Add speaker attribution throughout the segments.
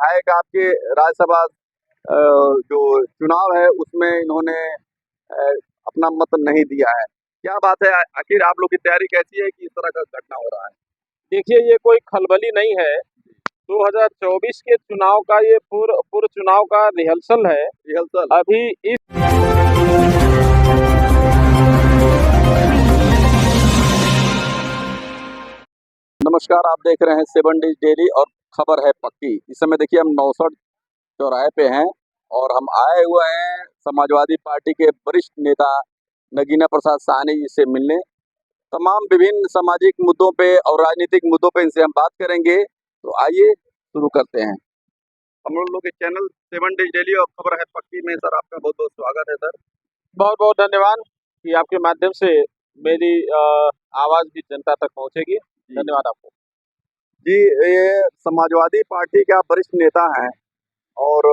Speaker 1: विधायक आपके राज्यसभा जो चुनाव है उसमें इन्होंने अपना मत नहीं दिया है। क्या बात है, आखिर आप लोग की तैयारी कैसी है कि इस तरह का घटना हो रहा है?
Speaker 2: देखिए, ये कोई खलबली नहीं है। 2024 के चुनाव का ये पूर्व चुनाव का रिहर्सल है।
Speaker 1: रिहर्सल
Speaker 2: अभी इस
Speaker 1: नमस्कार, आप देख रहे हैं 7 डेज डेली और खबर है पक्की। इस समय देखिए हम 69 चौराहे पे हैं और हम आए हुए हैं समाजवादी पार्टी के वरिष्ठ नेता नगीना प्रसाद साहनी जी से मिलने। तमाम विभिन्न सामाजिक मुद्दों पे और राजनीतिक मुद्दों पे इनसे हम बात करेंगे। तो आइए शुरू करते हैं। हम लोग के चैनल 7 डेज डेली और खबर है पक्की में सर आपका बहुत बहुत स्वागत है सर।
Speaker 2: बहुत बहुत धन्यवाद कि आपके माध्यम से मेरी आवाज भी जनता तक पहुंचेगी। धन्यवाद आपको।
Speaker 1: जी, ये समाजवादी पार्टी का वरिष्ठ नेता हैं और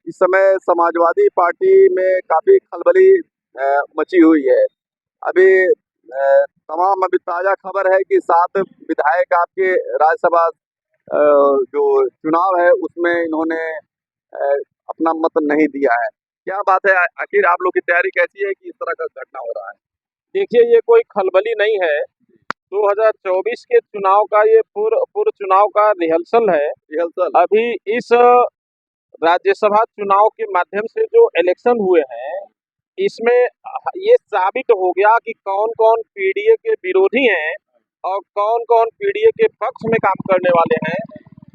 Speaker 1: इस समय समाजवादी पार्टी में काफ़ी खलबली मची हुई है। अभी तमाम अभी ताज़ा खबर है कि 7 विधायक आपके राज्यसभा जो चुनाव है उसमें इन्होंने अपना मत नहीं दिया है। क्या बात है, आखिर आप लोग की तैयारी कैसी है कि इस तरह का घटना हो रहा है?
Speaker 2: देखिए, ये कोई खलबली नहीं है। 2024 के चुनाव का ये पूर्व चुनाव का रिहर्सल है।
Speaker 1: रिहर्सल
Speaker 2: अभी इस राज्यसभा चुनाव के माध्यम से जो इलेक्शन हुए हैं, इसमें ये साबित हो गया कि कौन-कौन पीडीए के विरोधी हैं और कौन-कौन पीडीए के पक्ष में काम करने वाले हैं।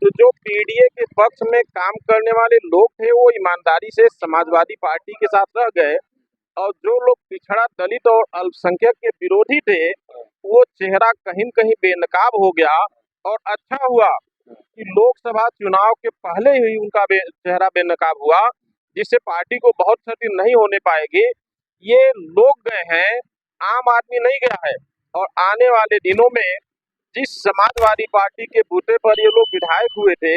Speaker 2: तो जो पीडीए के पक्ष में काम करने वाले लोग थे, वो ईमानदारी से समाजवादी पार्टी के साथ रह गए और जो लोग पिछड़ा, दलित और अल्पसंख्यक के विरोधी थे, वो चेहरा कहीं न कहीं बेनकाब हो गया। और अच्छा हुआ कि लोकसभा चुनाव के पहले ही उनका चेहरा बेनकाब हुआ, जिससे पार्टी को बहुत क्षति नहीं होने पाएगी। ये लोग गए हैं, आम आदमी नहीं गया है। और आने वाले दिनों में जिस समाजवादी पार्टी के बूते पर ये लोग विधायक हुए थे,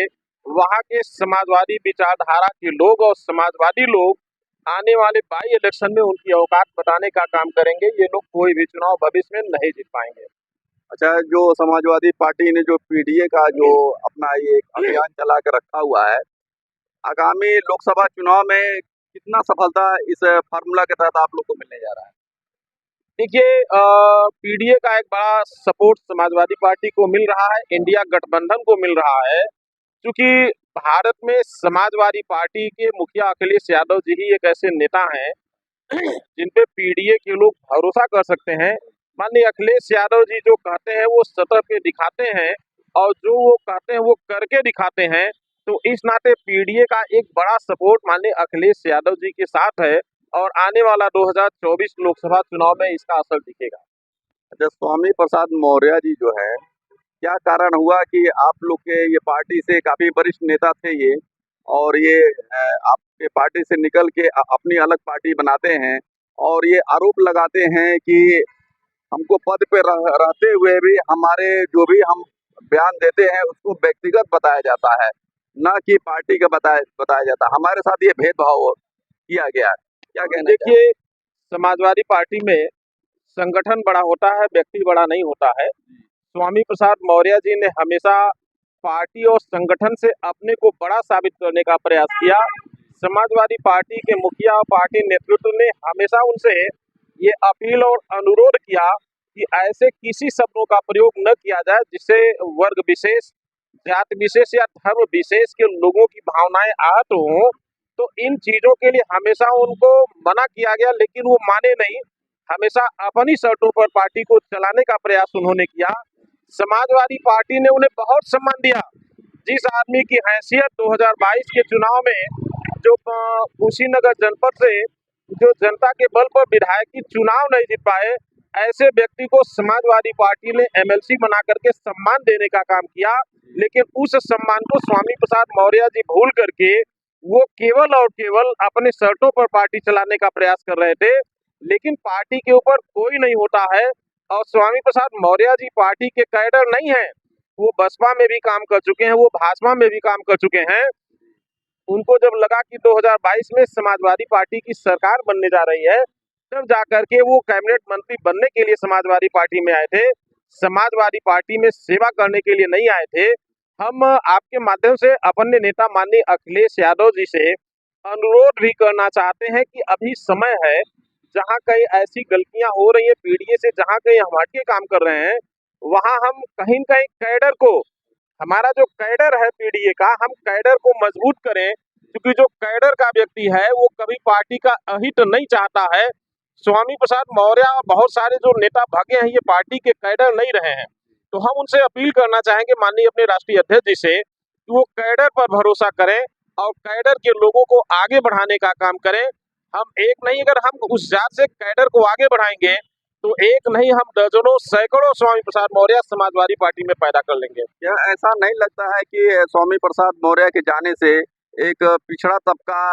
Speaker 2: वहाँ के समाजवादी विचारधारा के लोग और समाजवादी लोग आने वाले बाई इलेक्शन में उनकी औकात बताने का काम करेंगे। ये लोग कोई भी चुनाव भविष्य में नहीं जीत पाएंगे।
Speaker 1: अच्छा, जो समाजवादी पार्टी ने जो पीडीए का जो अपना ये अभियान चला के रखा हुआ है, आगामी लोकसभा चुनाव में कितना सफलता इस फार्मूला के तहत आप लोग को मिलने जा रहा है?
Speaker 2: देखिए, पीडीए का एक बड़ा सपोर्ट समाजवादी पार्टी को मिल रहा है, इंडिया गठबंधन को मिल रहा है। क्योंकि भारत में समाजवादी पार्टी के मुखिया अखिलेश यादव जी ही एक ऐसे नेता हैं जिन पे पीडीए के लोग भरोसा कर सकते हैं। माननीय अखिलेश यादव जी जो कहते हैं वो सतह पे दिखाते हैं और जो वो कहते हैं वो करके दिखाते हैं। तो इस नाते पीडीए का एक बड़ा सपोर्ट माननीय अखिलेश यादव जी के साथ है और आने वाला 2024 लोकसभा चुनाव में इसका असर दिखेगा।
Speaker 1: अच्छा, स्वामी प्रसाद मौर्य जी जो है, क्या कारण हुआ कि आप लोग के ये पार्टी से काफ़ी वरिष्ठ नेता थे ये और ये आपके पार्टी से निकल के अपनी अलग पार्टी बनाते हैं और ये आरोप लगाते हैं कि हमको पद पे रहते हुए भी हमारे जो भी हम बयान देते हैं उसको व्यक्तिगत बताया जाता है, ना कि पार्टी का बताया जाता है। हमारे साथ ये भेदभाव किया गया है। क्या कहना चाहिए?
Speaker 2: देखिए, समाजवादी पार्टी में संगठन बड़ा होता है, व्यक्ति बड़ा नहीं होता है। स्वामी प्रसाद मौर्य जी ने हमेशा पार्टी और संगठन से अपने को बड़ा साबित करने का प्रयास किया। समाजवादी पार्टी के मुखिया और पार्टी नेतृत्व ने हमेशा उनसे ये अपील और अनुरोध किया कि ऐसे किसी शब्दों का प्रयोग न किया जाए जिससे वर्ग विशेष, जाति विशेष या धर्म विशेष के लोगों की भावनाएं आहत हों। तो इन चीजों के लिए हमेशा उनको मना किया गया, लेकिन वो माने नहीं। हमेशा अपनी शर्तों पर पार्टी को चलाने का प्रयास उन्होंने किया। समाजवादी पार्टी ने उन्हें बहुत सम्मान दिया। जिस आदमी की हैसियत 2022 के चुनाव में जो कुशीनगर जनपद से जो जनता के बल पर विधायक की चुनाव नहीं जीत पाए, ऐसे व्यक्ति को समाजवादी पार्टी ने एमएलसी बना करके सम्मान देने का काम किया। लेकिन उस सम्मान को स्वामी प्रसाद मौर्य जी भूल करके वो केवल और केवल अपने शर्तों पर पार्टी चलाने का प्रयास कर रहे थे। लेकिन पार्टी के ऊपर कोई नहीं होता है और स्वामी प्रसाद मौर्य जी पार्टी के कैडर नहीं है। वो बसपा में भी काम कर चुके हैं, वो भाजपा में भी काम कर चुके हैं। उनको जब लगा कि 2022 में समाजवादी पार्टी की सरकार बनने जा रही है, तब जाकर के वो कैबिनेट मंत्री बनने के लिए समाजवादी पार्टी में आए थे। समाजवादी पार्टी में सेवा करने के लिए नहीं आए थे। हम आपके माध्यम से अपने नेता माननीय अखिलेश यादव जी से अनुरोध भी करना चाहते हैं कि अभी समय है, जहां कहीं ऐसी गलतियां हो रही है पीडीए से, जहां कहीं हम हटके काम कर रहे हैं, वहां हम कहीं न कहीं कैडर को, हमारा जो कैडर है पीडीए का, हम कैडर को मजबूत करें, क्योंकि जो कैडर का व्यक्ति है वो कभी पार्टी का अहित नहीं चाहता है। स्वामी प्रसाद मौर्य और बहुत सारे जो नेता भागे हैं, ये पार्टी के कैडर नहीं रहे हैं। तो हम उनसे अपील करना चाहेंगे माननीय अपने राष्ट्रीय अध्यक्ष जी से कि वो कैडर पर भरोसा करें और कैडर के लोगों को आगे बढ़ाने का काम करें। हम एक नहीं, अगर हम उस जात से कैडर को आगे बढ़ाएंगे तो एक नहीं, हम दर्जनों सैकड़ों स्वामी प्रसाद मौर्य समाजवादी पार्टी में पैदा कर लेंगे।
Speaker 1: क्या ऐसा नहीं लगता है कि स्वामी प्रसाद मौर्य के जाने से एक पिछड़ा तबका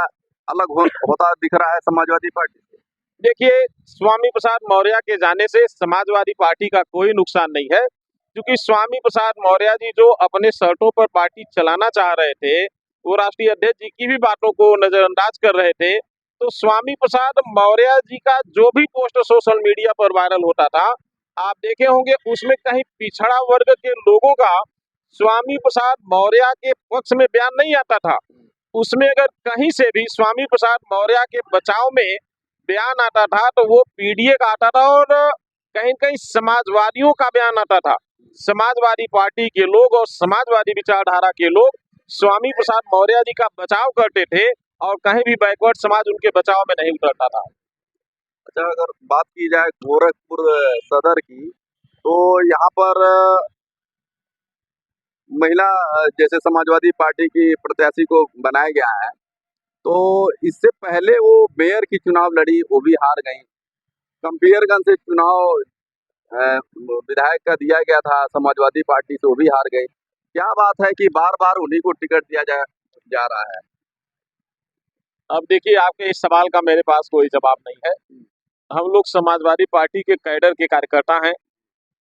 Speaker 1: अलग होता दिख रहा है समाजवादी पार्टी से?
Speaker 2: देखिए, स्वामी प्रसाद मौर्य के जाने से समाजवादी पार्टी का कोई नुकसान नहीं है, क्योंकि स्वामी प्रसाद मौर्य जी जो अपने शर्तों पर पार्टी चलाना चाह रहे थे, वो राष्ट्रीय अध्यक्ष जी की भी बातों को नजरअंदाज कर रहे थे। तो स्वामी प्रसाद मौर्य जी का जो भी पोस्ट सोशल मीडिया पर वायरल होता था, आप देखे होंगे उसमें कहीं पिछड़ा वर्ग के लोगों का स्वामी प्रसाद मौर्य के पक्ष में बयान नहीं आता था। उसमें अगर कहीं से भी स्वामी प्रसाद मौर्य के बचाव में बयान आता था तो वो पीडीए का आता था और कहीं कहीं समाजवादियों का बयान आता था। समाजवादी पार्टी के लोग और समाजवादी विचारधारा के लोग स्वामी प्रसाद मौर्य जी का बचाव करते थे और कहीं भी बैकवर्ड समाज उनके बचाव में नहीं उतरता था।
Speaker 1: अच्छा, अगर बात की जाए गोरखपुर सदर की, तो यहाँ पर महिला जैसे समाजवादी पार्टी की प्रत्याशी को बनाया गया है, तो इससे पहले वो मेयर की चुनाव लड़ी, वो भी हार गई। कंपियरगंज से चुनाव विधायक का दिया गया था समाजवादी पार्टी से, वो भी हार गए। क्या बात है कि बार-बार उन्हीं को टिकट दिया जा रहा है?
Speaker 2: अब देखिए, आपके इस सवाल का मेरे पास कोई जवाब नहीं है। हम लोग समाजवादी पार्टी के कैडर के कार्यकर्ता हैं।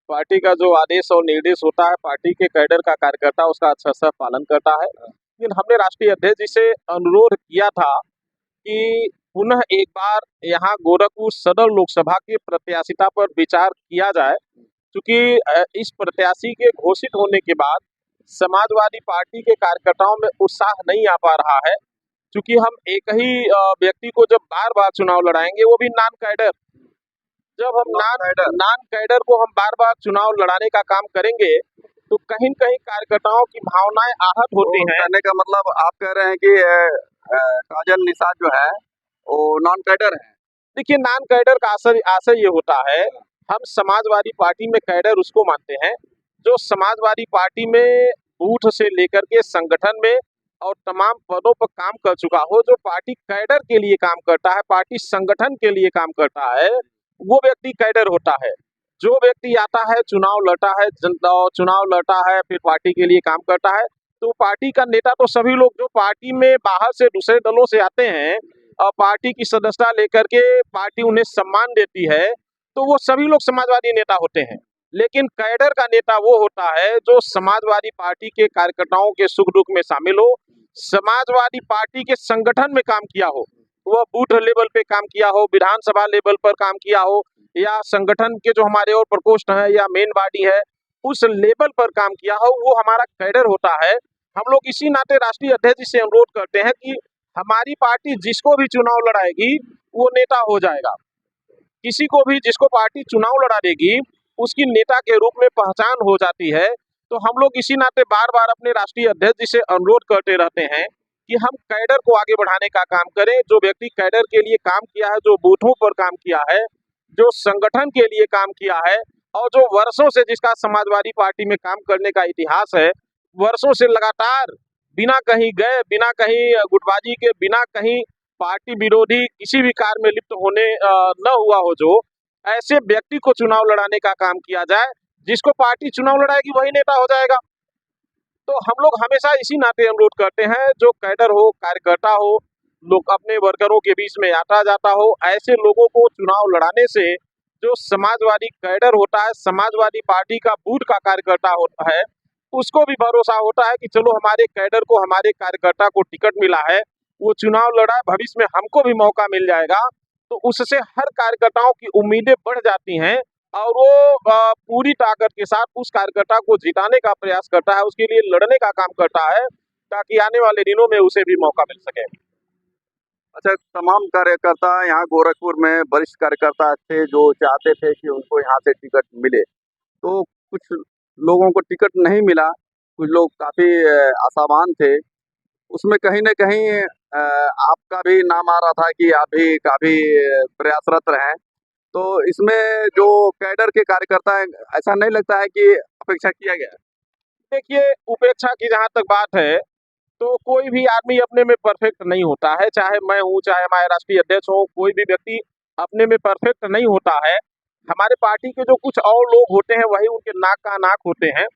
Speaker 2: पार्टी का जो आदेश और निर्देश होता है, पार्टी के कैडर का कार्यकर्ता उसका अच्छा सा पालन करता है। लेकिन हमने राष्ट्रीय अध्यक्ष जी से अनुरोध किया था कि पुनः एक बार यहाँ गोरखपुर सदर लोकसभा की प्रत्याशिता पर विचार किया जाए, क्योंकि इस प्रत्याशी के घोषित होने के बाद समाजवादी पार्टी के कार्यकर्ताओं में उत्साह नहीं आ पा रहा है, क्योंकि हम एक ही व्यक्ति को जब बार-बार चुनाव लड़ाएंगे, वो भी नॉन कैडर, जब हम नॉन कैडर को हम बार-बार चुनाव लड़ाने का काम करेंगे, तो कहीं न कहीं कार्यकर्ताओं की भावनाएं आहत होती हैं।
Speaker 1: कहने का मतलब आप कह रहे हैं कि काजल निषाद जो है, वो नॉन कैडर है?
Speaker 2: देखिए, नॉन कैडर का आशय ये होता है, हम समाजवादी पार्टी में कैडर उसको मानते हैं, जो समाजवादी पार्टी में बूथ से लेकर के संगठन में और तमाम पदों पर काम कर चुका हो, जो पार्टी कैडर के लिए काम करता है, पार्टी संगठन के लिए काम करता है, वो व्यक्ति कैडर होता है। जो व्यक्ति आता है, चुनाव लड़ता है, चुनाव लड़ता है, फिर पार्टी के लिए काम करता है, तो पार्टी का नेता तो सभी लोग जो पार्टी में बाहर से दूसरे दलों से आते हैं और पार्टी की सदस्यता लेकर के पार्टी उन्हें सम्मान देती है, तो वो सभी लोग समाजवादी नेता होते हैं। लेकिन कैडर का नेता वो होता है जो समाजवादी पार्टी के कार्यकर्ताओं के सुख दुख में शामिल हो, समाजवादी पार्टी के संगठन में काम किया हो, वह बूथ लेवल पे काम किया हो, विधानसभा लेवल पर काम किया हो, या संगठन के जो हमारे और प्रकोष्ठ हैं या मेन बॉडी है, उस लेवल पर काम किया हो, वो हमारा कैडर होता है। हम लोग इसी नाते राष्ट्रीय अध्यक्ष जी से अनुरोध करते हैं कि हमारी पार्टी जिसको भी चुनाव लड़ाएगी, वो नेता हो जाएगा। किसी को भी जिसको पार्टी चुनाव लड़ा देगी, उसकी नेता के रूप में पहचान हो जाती है। तो हम लोग इसी नाते बार-बार अपने राष्ट्रीय अध्यक्ष जी से अनुरोध करते रहते हैं कि हम कैडर को आगे बढ़ाने का काम करें। जो व्यक्ति कैडर के लिए काम किया है, जो बूथों पर काम किया है, जो संगठन के लिए काम किया है और जो वर्षों से जिसका समाजवादी पार्टी में काम करने का इतिहास है, वर्षों से लगातार बिना कहीं गए, बिना कहीं गुटबाजी के, बिना कहीं पार्टी विरोधी किसी भी कार्य में लिप्त होने न हुआ हो, जो ऐसे व्यक्ति को चुनाव लड़ाने का काम किया जाए, जिसको पार्टी चुनाव लड़ाएगी वही नेता हो जाएगा। तो हम लोग हमेशा इसी नाते अनुरोध करते हैं, जो कैडर हो, कार्यकर्ता हो, लोग अपने वर्करों के बीच में आता जाता हो, ऐसे लोगों को चुनाव लड़ाने से जो समाजवादी कैडर होता है, समाजवादी पार्टी का बूथ का कार्यकर्ता होता है, उसको भी भरोसा होता है कि चलो हमारे कैडर को, हमारे कार्यकर्ता को टिकट मिला है, वो चुनाव लड़ा है, भविष्य में हमको भी मौका मिल जाएगा। तो उससे हर कार्यकर्ताओं की उम्मीदें बढ़ जाती हैं और वो पूरी ताकत के साथ उस कार्यकर्ता को जिताने का प्रयास करता है, उसके लिए लड़ने का काम करता है, ताकि आने वाले दिनों में उसे भी मौका मिल सके।
Speaker 1: अच्छा, तमाम कार्यकर्ता यहाँ गोरखपुर में वरिष्ठ कार्यकर्ता थे जो चाहते थे कि उनको यहाँ से टिकट मिले, तो कुछ लोगों को टिकट नहीं मिला, कुछ लोग काफ़ी आशावान थे। उसमें कहीं न कहीं आपका भी नाम आ रहा था कि आप भी काफ़ी प्रयासरत रहें। तो इसमें जो कैडर के कार्यकर्ता हैं, ऐसा नहीं लगता है कि अपेक्षा किया गया है?
Speaker 2: देखिए, उपेक्षा की जहाँ तक बात है, तो कोई भी आदमी अपने में परफेक्ट नहीं होता है, चाहे मैं हूँ, चाहे हमारे राष्ट्रीय अध्यक्ष हो, कोई भी व्यक्ति अपने में परफेक्ट नहीं होता है। हमारे पार्टी के जो कुछ और लोग होते हैं, वही उनके नाक का नाक होते हैं।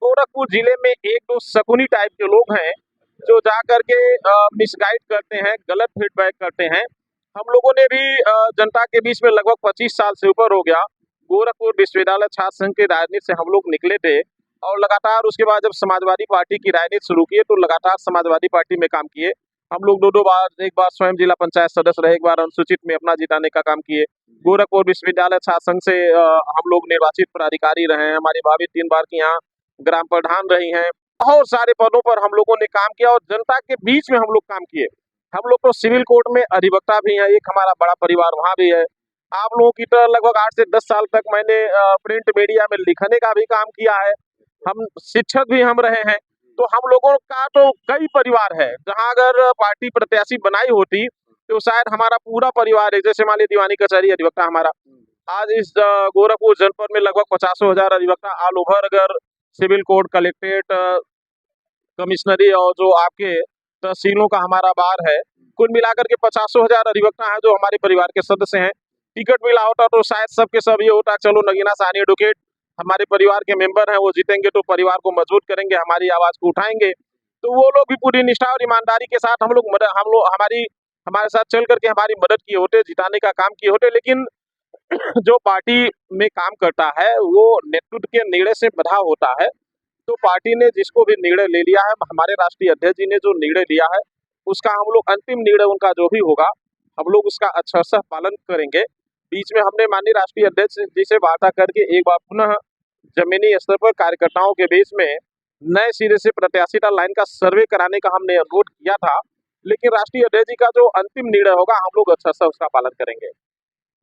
Speaker 2: गोरखपुर जिले में 1-2 शकुनी टाइप के लोग हैं, जो जा करके मिसगाइड करते हैं, गलत फीडबैक करते हैं। हम लोगों ने भी जनता के बीच में लगभग 25 साल से ऊपर हो गया, गोरखपुर विश्वविद्यालय छात्र संघ की राजनीति से हम लोग निकले थे, और लगातार उसके बाद जब समाजवादी पार्टी की राजनीति शुरू किए, तो लगातार समाजवादी पार्टी में काम किए। हम लोग 2-2 बार, एक बार स्वयं जिला पंचायत सदस्य रहे, एक बार अनुसूचित में अपना जिताने का काम किए। गोरखपुर विश्वविद्यालय छात्र संघ से हम लोग निर्वाचित पदाधिकारी रहे हैं, हमारी भाभी 3 बार की यहाँ ग्राम प्रधान रही हैं। बहुत सारे पदों पर हम लोगों ने काम किया और जनता के बीच में हम लोग काम किए। हम लोग तो सिविल कोर्ट में अधिवक्ता भी हैं, एक हमारा बड़ा परिवार वहाँ भी है। आप लोगों की तरह लगभग 8 से 10 साल तक मैंने प्रिंट मीडिया में लिखने का भी काम किया है। हम शिक्षक भी हम रहे हैं, तो हम लोगों का तो कई परिवार है, जहाँ अगर पार्टी प्रत्याशी बनाई होती, तो शायद हमारा पूरा परिवार है। जैसे मान लीजिए दीवानी कचहरी अधिवक्ता हमारा, आज इस गोरखपुर जनपद में लगभग 50,000 अधिवक्ता ऑल ओवर, अगर सिविल कोर्ट, कलेक्ट्रेट, कमिश्नरी और जो आपके तहसीलों का हमारा बार है, कुल मिलाकर के 50,000 अधिवक्ता हैं जो हमारे परिवार के सदस्य हैं। टिकट मिला होता तो शायद सबके सब ये होता, चलो नगीना साहनी एडवोकेट हमारे परिवार के मेंबर हैं, वो जीतेंगे तो परिवार को मजबूत करेंगे, हमारी आवाज को उठाएंगे। तो वो लोग भी पूरी निष्ठा और ईमानदारी के साथ हम लोग हमारे साथ चल करके हमारी मदद किए होते, जिताने का काम किए होते। लेकिन जो पार्टी में काम करता है, वो नेतृत्व के निर्णय से बंधा होता है। तो पार्टी ने जिसको भी निर्णय ले लिया है, हमारे राष्ट्रीय अध्यक्ष जी ने जो निर्णय लिया है, उसका हम लोग अंतिम निर्णय उनका जो भी होगा, हम लोग उसका अक्षरशः पालन करेंगे। बीच में हमने माननीय राष्ट्रीय अध्यक्ष जी से वार्ता करके एक बार पुनः जमीनी स्तर पर कार्यकर्ताओं के बीच में नए सिरे से प्रत्याशिता लाइन का सर्वे कराने का हमने अनुरोध किया था, लेकिन राष्ट्रीय अध्यक्ष जी का जो अंतिम निर्णय होगा, हम लोग अक्षरशः उसका पालन करेंगे।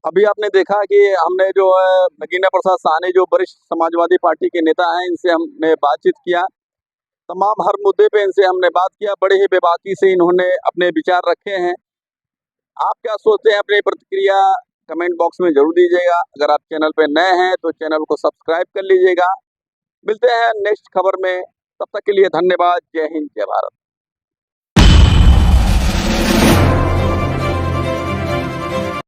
Speaker 1: अभी आपने देखा कि हमने जो है नगीना प्रसाद साहनी जो वरिष्ठ समाजवादी पार्टी के नेता हैं, इनसे हमने बातचीत किया। तमाम हर मुद्दे पे इनसे हमने बात किया, बड़े ही बेबाकी से इन्होंने अपने विचार रखे हैं। आप क्या सोचते हैं, अपनी प्रतिक्रिया कमेंट बॉक्स में जरूर दीजिएगा। अगर आप चैनल पे नए हैं तो चैनल को सब्सक्राइब कर लीजिएगा। मिलते हैं नेक्स्ट खबर में, तब तक के लिए धन्यवाद। जय हिंद, जय भारत।